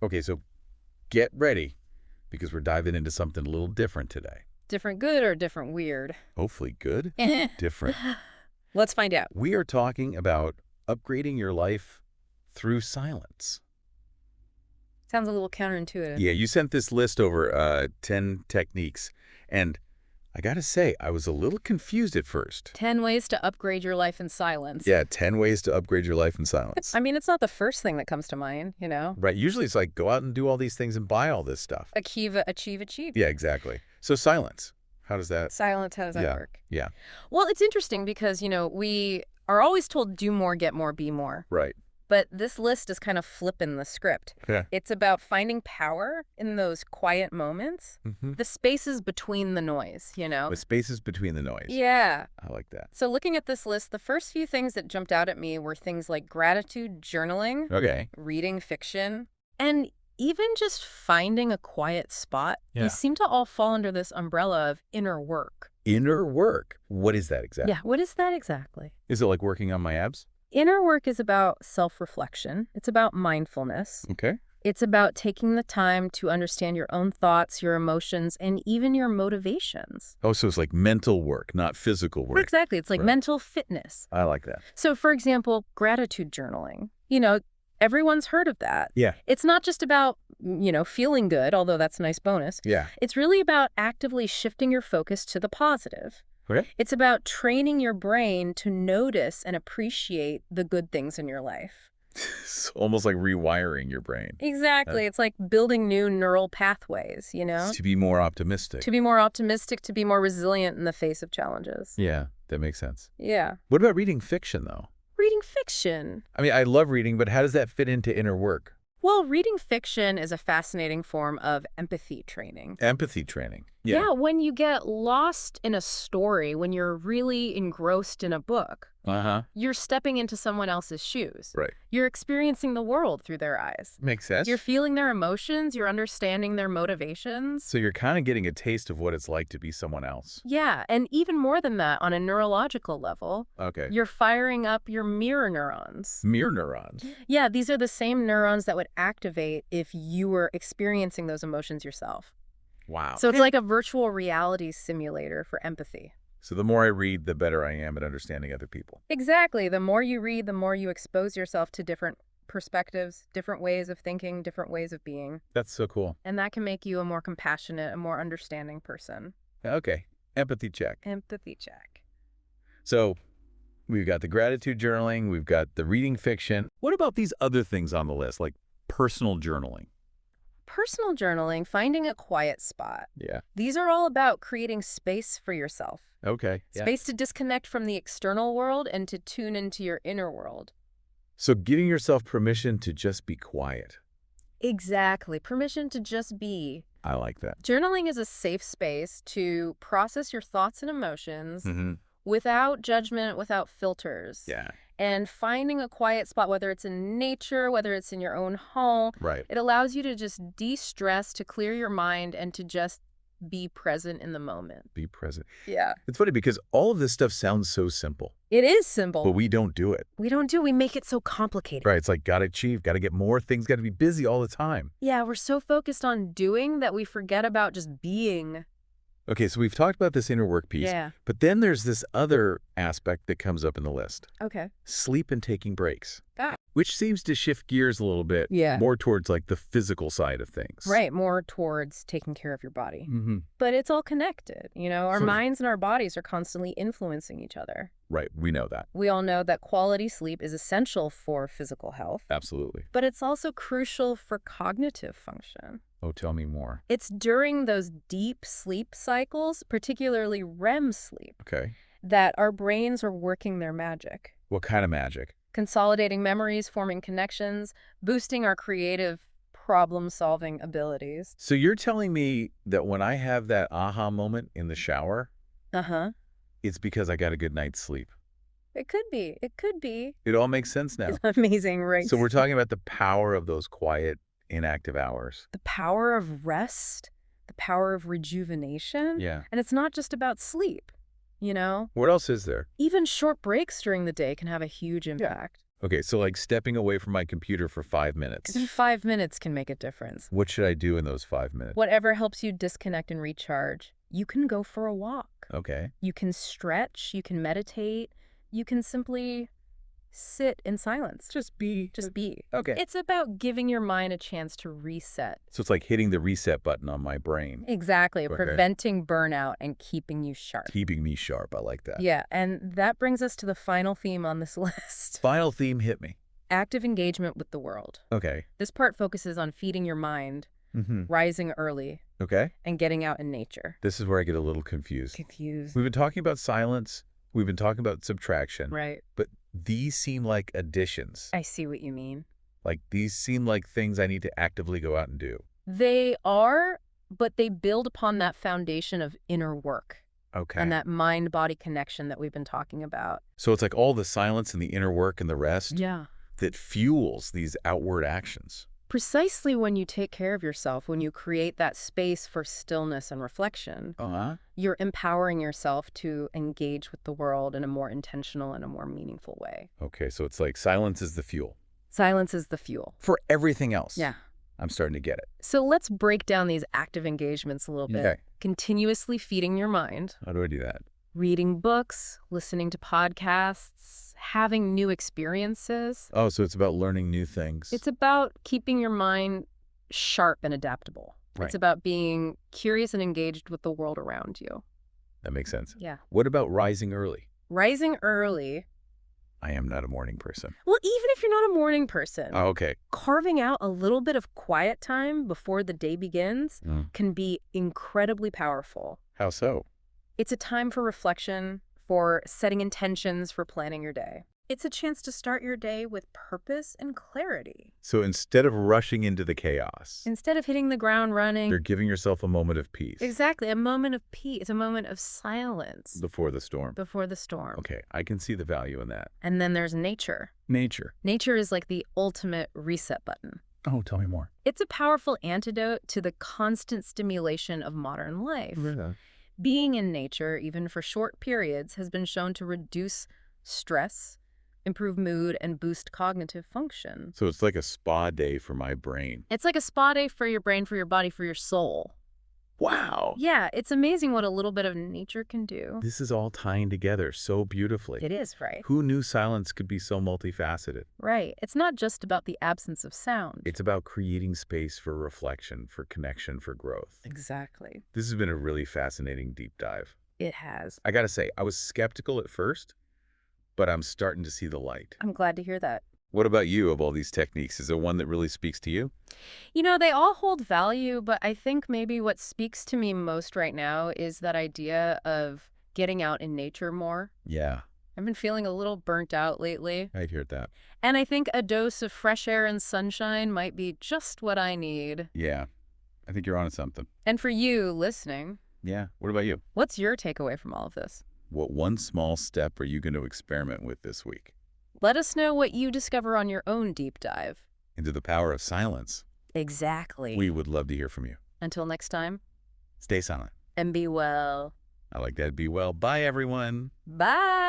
Okay, so get ready because we're diving into something a little different today. Different good or different weird? Hopefully good, different. Let's find out. We are talking about upgrading your life through silence. Sounds a little counterintuitive. Yeah, you sent this list over 10 techniques, and I gotta say, I was a little confused at first. 10 ways to upgrade your life in silence. Yeah, 10 ways to upgrade your life in silence. I mean, it's not the first thing that comes to mind, you know? Right, usually it's like go out and do all these things and buy all this stuff. Achieve. Yeah, exactly. So silence, how does that? Silence, how does that work? Yeah, Well, it's interesting because, we are always told do more, get more, be more. right. But this list is kind of flipping the script. Yeah. It's about finding power in those quiet moments, Mm-hmm. the spaces between the noise, With spaces between the noise. Yeah. I like that. So looking at this list, the first few things that jumped out at me were things like gratitude journaling, Okay. reading fiction, and even just finding a quiet spot. Yeah. These seem to all fall under this umbrella of inner work. Inner work. What is that exactly? Yeah, what is that exactly? Is it like working on my abs? Inner work is about self-reflection. It's about mindfulness. Okay. It's about taking the time to understand your own thoughts, your emotions, and even your motivations. Oh, so it's like mental work, not physical work. Exactly. It's like Right. mental fitness. I like that. So, for example, gratitude journaling. Everyone's heard of that. Yeah. It's not just about, feeling good, although that's a nice bonus. Yeah. It's really about actively shifting your focus to the positive. Okay. It's about training your brain to notice and appreciate the good things in your life. It's almost like rewiring your brain Exactly. It's like building new neural pathways, to be more optimistic. To be more optimistic, to be more resilient in the face of challenges. Yeah, that makes sense. Yeah. What about reading fiction, though? Reading fiction. I mean, I love reading, but how does that fit into inner work? Well, reading fiction is a fascinating form of empathy training. Empathy training. Yeah, when you get lost in a story, when you're really engrossed in a book, Uh-huh. you're stepping into someone else's shoes. Right. You're experiencing the world through their eyes. Makes sense. You're feeling their emotions, you're understanding their motivations. So you're kind of getting a taste of what it's like to be someone else. Yeah, and even more than that, on a neurological level, Okay. you're firing up your mirror neurons. Mirror neurons. Yeah, these are the same neurons that would activate if you were experiencing those emotions yourself. Wow. So it's like a virtual reality simulator for empathy. So the more I read, the better I am at understanding other people. Exactly. The more you read, the more you expose yourself to different perspectives, different ways of thinking, different ways of being. That's so cool. And that can make you a more compassionate, a more understanding person. Okay. Empathy check. Empathy check. So we've got the gratitude journaling. We've got the reading fiction. What about these other things on the list, like personal journaling? Personal journaling, finding a quiet spot. Yeah. These are all about creating space for yourself. Okay. Yeah. Space to disconnect from the external world and to tune into your inner world. So giving yourself permission to just be quiet. Exactly. Permission to just be. I like that. Journaling is a safe space to process your thoughts and emotions Mm-hmm. without judgment, without filters. Yeah. And finding a quiet spot, whether it's in nature, whether it's in your own home, Right. it allows you to just de-stress, to clear your mind, and to just be present in the moment. Be present. Yeah. It's funny because all of this stuff sounds so simple, It is simple. but we don't do it. We make it so complicated. Right. It's like, got to achieve, got to get more things, got to be busy all the time. Yeah, we're so focused on doing that we forget about just being. Okay, so we've talked about this inner work piece, Yeah. but then there's this other aspect that comes up in the list. Okay. Sleep and taking breaks, Ah. which seems to shift gears a little bit Yeah. more towards like the physical side of things. Right, more towards taking care of your body. Mm-hmm. But it's all connected. Our So- minds and our bodies are constantly influencing each other. Right. We know that. We all know that quality sleep is essential for physical health, Absolutely. but it's also crucial for cognitive function. Oh, tell me more. It's during those deep sleep cycles, particularly REM sleep, Okay. that our brains are working their magic, What kind of magic? consolidating memories, forming connections, boosting our creative problem-solving abilities. So you're telling me that when I have that aha moment in the shower, Uh-huh. it's because I got a good night's sleep. It could be. It could be. It all makes sense now. It's amazing, right? So we're talking about the power of those quiet, inactive hours. The power of rest, the power of rejuvenation. Yeah. And it's not just about sleep, What else is there? Even short breaks during the day can have a huge impact. Okay, so like stepping away from my computer for 5 minutes. 5 minutes can make a difference. What should I do in those 5 minutes? Whatever helps you disconnect and recharge. You can go for a walk. Okay. You can stretch. You can meditate. You can simply sit in silence. Just be. Just be. Okay. It's about giving your mind a chance to reset. So it's like hitting the reset button on my brain. Exactly. Okay. Preventing burnout and keeping you sharp. Keeping me sharp. I like that. Yeah, and that brings us to the final theme on this list. Final theme hit me. Active engagement with the world. Okay. This part focuses on feeding your mind, rising early, Okay. and getting out in nature. This is where I get a little confused. Confused. We've been talking about silence. We've been talking about subtraction. Right. But these seem like additions. I see what you mean. Like these seem like things I need to actively go out and do. They are, but they build upon that foundation of inner work Okay. and that mind-body connection that we've been talking about. So it's like all the silence and the inner work and the rest Yeah. that fuels these outward actions. Precisely when you take care of yourself, when you create that space for stillness and reflection, Uh-huh. you're empowering yourself to engage with the world in a more intentional and a more meaningful way. Okay, so it's like silence is the fuel. Silence is the fuel. For everything else. Yeah. I'm starting to get it. So let's break down these active engagements a little bit. Okay. Continuously feeding your mind, How do I do that? reading books, listening to podcasts, having new experiences. Oh, so it's about learning new things. It's about keeping your mind sharp and adaptable. Right. It's about being curious and engaged with the world around you. That makes sense. Yeah. What about rising early? Rising early. I am not a morning person. Well, even if you're not a morning person, Oh, okay. carving out a little bit of quiet time before the day begins can be incredibly powerful. How so? It's a time for reflection, for setting intentions, for planning your day. It's a chance to start your day with purpose and clarity. So instead of rushing into the chaos, Instead of hitting the ground running. you're giving yourself a moment of peace. Exactly. A moment of peace, a moment of silence Before the storm. before the storm. Okay, I can see the value in that. And then there's nature. Nature. Nature is like the ultimate reset button. Oh, tell me more. It's a powerful antidote to the constant stimulation of modern life. Being in nature, even for short periods, has been shown to reduce stress, improve mood, and boost cognitive function. So it's like a spa day for my brain. It's like a spa day for your brain, for your body, for your soul. Wow. Yeah, it's amazing what a little bit of nature can do. This is all tying together so beautifully. It is, right? Who knew silence could be so multifaceted? Right. It's not just about the absence of sound. It's about creating space for reflection, for connection, for growth. Exactly. This has been a really fascinating deep dive. It has. I gotta say, I was skeptical at first, but I'm starting to see the light. I'm glad to hear that. What about you of all these techniques? Is there one that really speaks to you? You know, they all hold value, but I think maybe what speaks to me most right now is that idea of getting out in nature more. Yeah, I've been feeling a little burnt out lately, I heard that. and I think a dose of fresh air and sunshine might be just what I need. Yeah, I think you're onto something. And for you listening, Yeah, what about you? what's your takeaway from all of this? What one small step are you going to experiment with this week? Let us know what you discover on your own deep dive. Into the power of silence. Exactly. We would love to hear from you. Until next time, Stay silent. and be well. I like that. Be well. Bye, everyone. Bye.